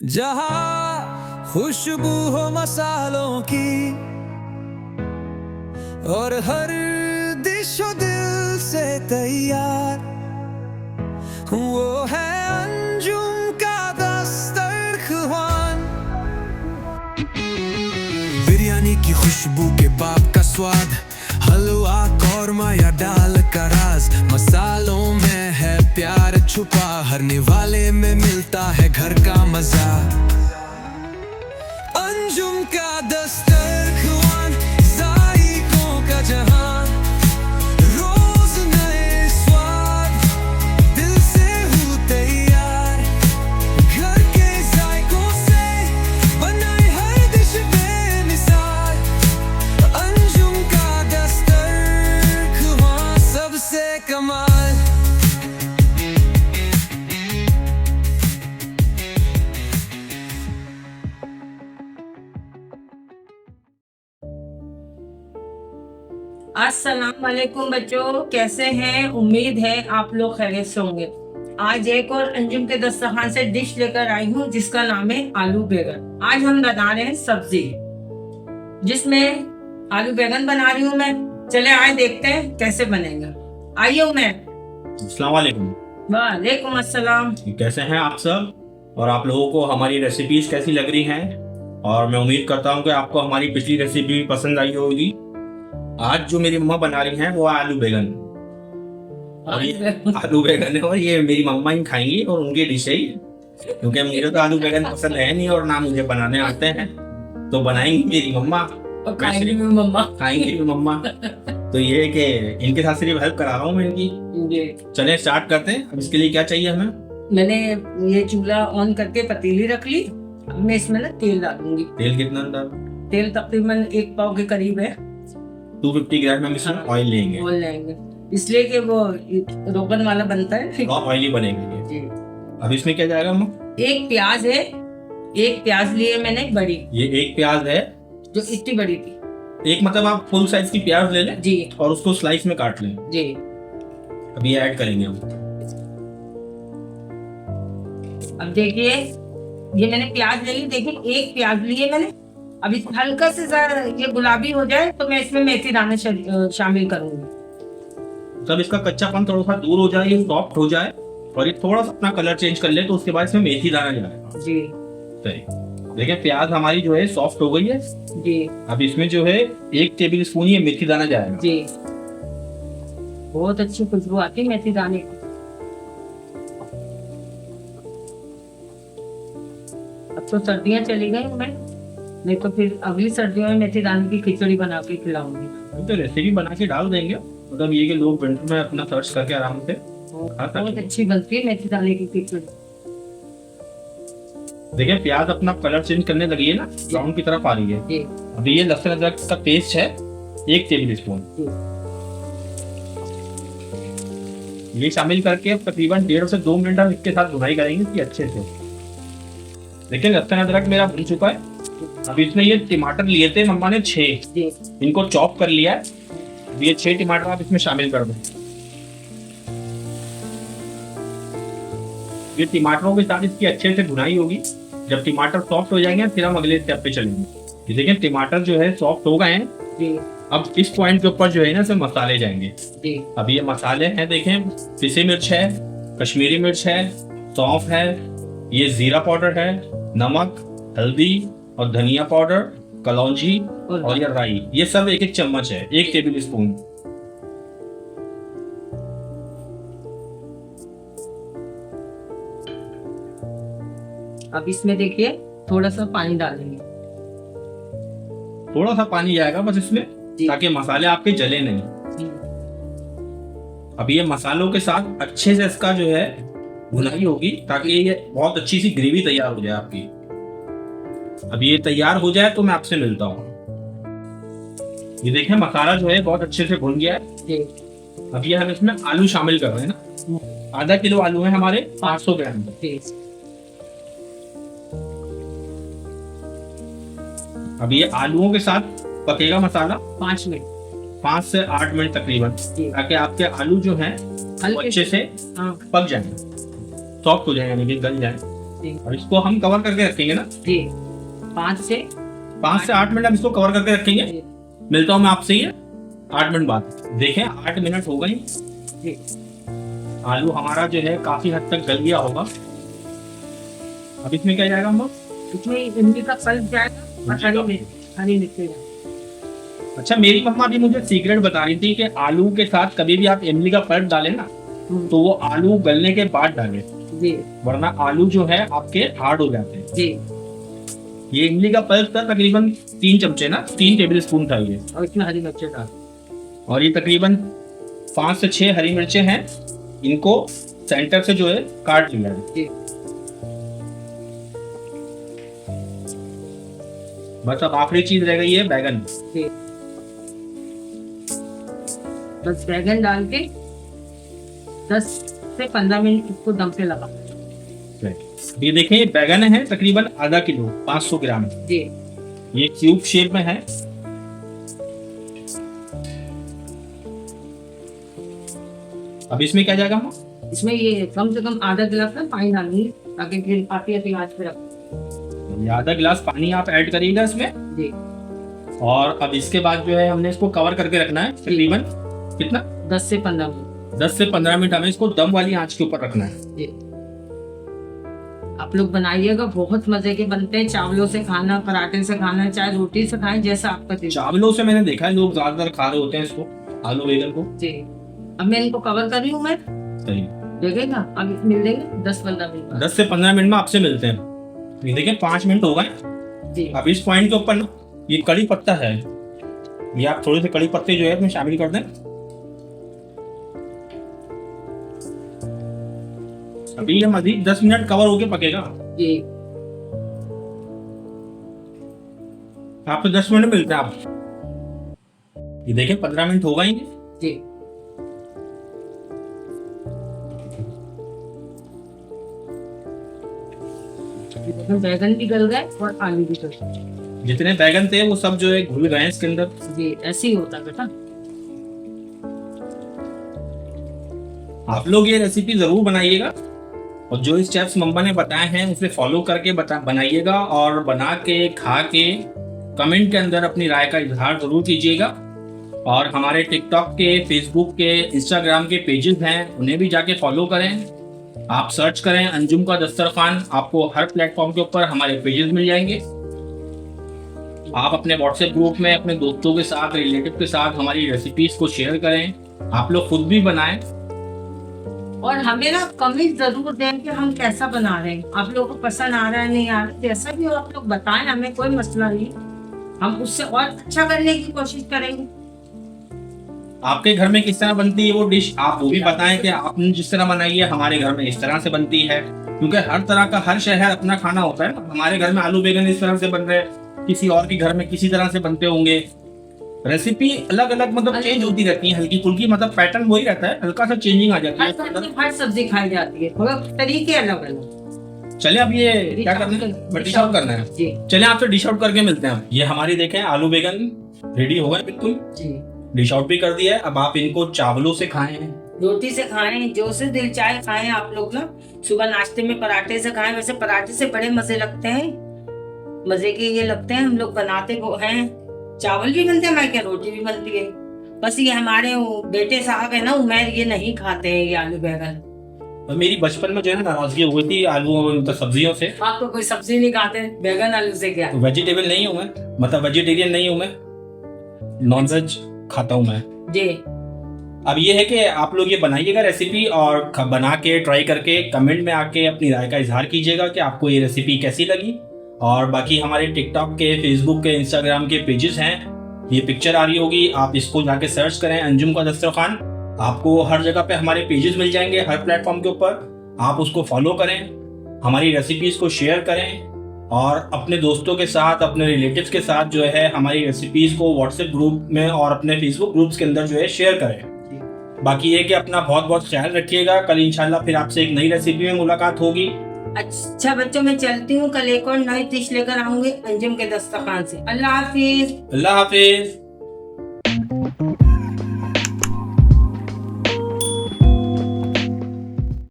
जहाँ खुशबू हो मसालों की और हर डिश हो दिल से तैयार, वो है अंजुम का दस्तरख्वान। बिरयानी की खुशबू के बाप का स्वाद, हलवा कौरमा या दाल का राज, मसालों में है प्यार छुपा, हर निवाले में मिलता है घर का मजा। अंजुम का दस्तरख्वान, जायकों का जहां, रोज नए स्वाद, दिल से हूँ तैयार, घर के जायकों से बनाए हर डिश बेमिसाल। अंजुम का दस्तरख्वान सबसे कमाल। अस्सलाम वालेकुम बच्चों, कैसे हैं? उम्मीद है आप लोग खैरियत से होंगे। आज एक और अंजुम के दस्तरखान से डिश लेकर आई हूँ जिसका नाम है आलू बैगन। आज हम बना रहे हैं सब्जी जिसमें आलू बैगन बना रही हूँ मैं। चले आए देखते हैं कैसे बनेगा। आइए उमर। अस्सलाम वालेकुम। वालेकुम अस्सलाम। कैसे हैं आप सब, और आप लोगों को हमारी रेसिपीज कैसी लग रही हैं? और मैं उम्मीद करता हूं कि आपको हमारी पिछली रेसिपी भी पसंद आई होगी। आज जो मेरी मम्मा बना रही हैं वो आलू बैगन, और ये आलू बैगन है, और ये मेरी मम्मा ही खाएंगी और उनकी डिश है, क्योंकि मुझे तो आलू बैगन पसंद है नहीं और ना मुझे बनाने आते हैं, तो बनाएंगी मेरी मम्मा और खाएंगी भी मम्मा। खाएंगी भी मम्मा। तो ये कि इनके साथ सिर्फ हेल्प करा रहा हूँ मैं इनकी। चले स्टार्ट करते हैं। अब इसके लिए क्या चाहिए हमें? मैंने ये चूल्हा ऑन करके पतीली रख ली। अब मैं इसमें ना तेल डालूंगी। तेल कितना डाल? तेल तकरीबन 1 पाव के करीब है। 250 ग्राम हम इसमें ऑयल लेंगे। ऑयल लेंगे इसलिए कि वो रोगन वाला बनता है, ऑयली बनेगा ये। जी। अब इसमें क्या जाएगा हम? एक प्याज है, एक प्याज लिए मैंने बड़ी, ये एक प्याज है जो इतनी बड़ी थी। एक, मतलब आप फुल साइज की प्याज ले लें जी और उसको स्लाइस में काट लें। जी। अब ये ऐड करेंगे हम। अब देखिए ये मैंने प्याज ले ली। देखिए एक प्याज लिए मैंने। अब इस हल्का से ये गुलाबी हो जाए तो मैं इसमें मेथी दाने शामिल करूंगी। तब इसका कच्चापन थोड़ा सा दूर हो जाए, ये सॉफ्ट हो जाए और ये थोड़ा सा अपना कलर चेंज कर ले, तो उसके बाद इसमें मेथी दाना जाएगा। जी सही। देखिए प्याज हमारी जो है सॉफ्ट हो गई है जी। अब इसमें जो है 1 टेबल स्पून ये मेथी दाना जाएगा। जी बहुत अच्छी खुशबू आती है मेथी दाने की। अब तो सर्दियां चली गई, मैं नहीं तो फिर अगली सर्दियों में मेथी दाने की खिचड़ी बना के खिलाऊंगी। तो रेसिपी बना के डाल देंगे, मतलब ये कि लोग विंटर में अपना सर्च करके आराम से खा सकते हैं। बहुत अच्छी बनती है मेथी दाने की खिचड़ी। देखिए प्याज अपना कलर चेंज करने लगी है ना, ब्राउन की तरफ आ रही है। जी। अभी ये लहसुन अदरक का पेस्ट है 1 टेबल स्पून, ये शामिल करके तकरीबन 1.5 से 2 मिनट हम इसके साथ भुनाई करेंगे इसकी अच्छे से। देखिए लहसुन अदरक मेरा भुन चुका है। अब इसमें ये टमाटर लिए थे मम्मा ने 6, इनको चॉप कर लिया है। अब ये 6 टमाटर आप इसमें शामिल कर दो। ये टमाटरों के साथ इसकी अच्छे से भुनाई होगी। जब टमाटर सॉफ्ट हो जाएंगे फिर हम अगले स्टेप पे चलेंगे। ये देखिए टमाटर जो है सॉफ्ट हो गए हैं। अब इस पॉइंट के ऊपर जो है ना इसमें मसाले जाएंगे। अब ये मसाले हैं, देखें पिसी मिर्च है, कश्मीरी मिर्च है, सौंफ है, ये जीरा पाउडर है, नमक, हल्दी और धनिया पाउडर, कलौंजी और ये राई, ये सब 1-1 चम्मच है, 1 टेबल स्पून। अब इसमें देखिए थोड़ा सा पानी डालेंगे। थोड़ा सा पानी जाएगा बस इसमें, ताकि मसाले आपके जले नहीं। अब ये मसालों के साथ अच्छे से इसका जो है भुनाई होगी, ताकि ये बहुत अच्छी सी ग्रेवी तैयार हो जाए आपकी। अब ये तैयार हो जाए तो मैं आपसे मिलता हूँ। ये देखें मसाला जो है बहुत अच्छे से भुन गया है। अब ये हम इसमें आलू शामिल कर रहे हैं ना। आधा किलो आलू है हमारे, 500 ग्राम। अब ये आलूओं के साथ पकेगा मसाला 5 मिनट, 5 से 8 मिनट तकरीबन, ताकि आपके आलू जो हैं अच्छे से पक जाएंगे, सॉफ्ट हो जाए, यानी कि गल जाए। जी और इसको हम कवर करके रखेंगे ना, जी 5 से 8 मिनट हम इसको कवर करके रखेंगे। जी मिलता हूँ मैं आपसे ये 8 मिनट बाद। देखें 8 मिनट हो गए, जी आलू हमारा जो है काफी हद तक गल गया होगा। अब इसमें क्या जाएगा हम? इसमें इमली का पल्प जाएगा और हरी मिर्ची जाएगा। अच्छा, मेरी मम्मा भी मुझे सीक्रेट बता रही थी कि आलू के साथ कभी भी आप इमली का पल्प डालें ना, तो वो आलू गलने के बाद डालें, जी वरना आलू जो है आपके हार्ड हो जाते हैं। जी ये इमली का पल्प था तकरीबन 3 चमचे ना, 3 टेबल स्पून था ये। और इसमें हरी मिर्ची डाल। और ये तकरीबन 5 से 6 हरी मिर्चें हैं, इनको सेंटर से जो है काट लिया है। जी बस अब आखिरी चीज रह गई है बैगन। जी बस बैगन डाल के 10 से 15 मिनट इसको दम पे लगा। ये देखें, ये बैगन है तकरीबन आधा किलो, 500 ग्राम। जी ये क्यूब शेप में है। अब इसमें क्या जाएगा? इसमें ये कम से कम आधा गिलास ना पानी डालेंगे ताकि फिर आती आंच पे रख। ये आधा गिलास पानी आप ऐड करिएगा इसमें। जी और अब इसके बाद जो है हमने इसको कवर करके रखना है तकरीबन कितना? 10 से 15 मिनट। 10 से 15 मिनट हमें इसको दम वाली आंच के ऊपर रखना है। जी आप लोग बनाइएगा, बहुत मजे के बनते हैं। चावलों से खाना, पराठे से खाना, चाहे रोटी से खाएं, जैसा आपका दिल। चावलों से मैंने देखा है लोग ज्यादातर खा रहे होते हैं इसको, आलू बैगन को। जी अब मैं इनको कवर कर रही हूँ। मैं सही, देखेगा अब मिल देंगे 10-15 मिनट। 10 से 15 मिनट में आपसे मिलते हैं। ये देखिए 5 मिनट हो गए। जी अब इस पॉइंट के ऊपर ना ये कड़ी पत्ता है, ये आप थोड़े से कड़ी पत्ते जो है इसमें शामिल कर दें। अभी ये मजीद 10 मिनट कवर होके पकेगा। जी आपको 10 मिनट में मिलते हैं आप। ये देखिए 15 मिनट हो गए। जी बैगन भी गल गए और आलू भी गल गए। जितने बैगन थे वो सब जो है घुल गए हैं इसके अंदर। जी ऐसे ही होता है बेटा। आप लोग ये रेसिपी जरूर बनाइएगा और जो स्टेप्स मम्मा ने बताए हैं उसे फॉलो करके बनाइएगा और बना के खा के कमेंट के अंदर अपनी राय का इजहार जरूर कीजिएगा। और हमारे टिकटॉक के, फेसबुक के, इंस्टाग्राम के पेजेस हैं, उन्हें भी जाके फॉलो करें। आप सर्च करें अंजुम का दस्तरखान, आपको हर प्लेटफॉर्म के ऊपर हमारे पेजेस मिल जाएंगे। आप अपने व्हाट्सएप ग्रुप में अपने दोस्तों के साथ, रिलेटिव के साथ हमारी रेसिपीज को शेयर करें। आप लोग खुद भी बनाएं और हमें ना कमेंट जरूर दें कि हम कैसा बना रहे हैं, आप लोगों को पसंद आ रहा है नहीं आ रहा, जैसा भी हो आप लोग बताएं, हमें कोई मसला नहीं। हम उससे और अच्छा करने की कोशिश करेंगे। आपके घर में किस तरह बनती है वो डिश, आप वो भी बताएं कि आपने जिस तरह बनाई है हमारे घर में इस तरह से बनती है। क्योंकि हर तरह का, हर शहर अपना खाना होता है। हमारे घर में आलू बैगन इस तरह से बन रहे हैं, किसी और के घर में किसी तरह से बनते होंगे। रेसिपी अलग अलग मतलब चेंज होती रहती है, हल्की फुल्की, मतलब पैटर्न वही रहता है, हल्का सा चेंजिंग आ जाती है। हर सब्जी खाई जाती है, थोड़ा तरीके अलग अलग। चले अब ये क्या करना है, डिश आउट करना है। जी चले आपसे डिश आउट करके मिलते हैं। ये हमारी देखें आलू बैगन रेडी हो गए बिल्कुल, जी डिश आउट भी कर दिया है। अब आप इनको चावलों से खाएं, रोटी से खाएं, जो से दिल चाहे खाएं। आप लोग ना सुबह नाश्ते में पराठे से खाएं, वैसे पराठे से बड़े मजे लगते हैं, मजे के ये लगते हैं। हम लोग बनाते वो हैं, चावल भी बनते हैं, हमारे क्या रोटी भी बनती है। बस ये हमारे बेटे साहब है ना उमैर, ये नहीं खाते हैं ये आलू बैगन। और मेरी बचपन में जो है ना नाराजगी हुई थी आलू मतलब सब्जियों से। आप तो कोई सब्जी नहीं खाते, बैगन आलू से क्या। वेजिटेबल नहीं हूँ मैं, मतलब वेजिटेरियन नहीं हूँ मैं, नॉन वेज खाता हूँ मैं जी। अब ये है कि आप लोग ये बनाइएगा रेसिपी और बना के ट्राई करके कमेंट में आके अपनी राय का इजहार कीजिएगा कि आपको ये रेसिपी कैसी लगी। और बाकी हमारे टिकटॉक के, फेसबुक के, इंस्टाग्राम के पेजेस हैं, ये पिक्चर आ रही होगी, आप इसको जाके सर्च करें अंजुम का दस्तरखान, आपको हर जगह पे हमारे पेजेस मिल जाएंगे, हर प्लेटफॉर्म के ऊपर। आप उसको फॉलो करें, हमारी रेसिपीज को शेयर करें और अपने दोस्तों के साथ, अपने रिलेटिव्स के साथ जो है हमारी रेसिपीज को व्हाट्सएप ग्रुप में और अपने फेसबुक ग्रुप्स के अंदर जो है शेयर करें। बाकी ये कि अपना बहुत बहुत ख्याल रखिएगा। कल इंशाल्लाह फिर आपसे एक नई रेसिपी में मुलाकात होगी। अच्छा बच्चों, मैं चलती हूँ, कल एक और नई डिश लेकर आऊंगी अंजुम के दस्तरखान से। अल्लाह हाफिज। अल्लाह हाफिज।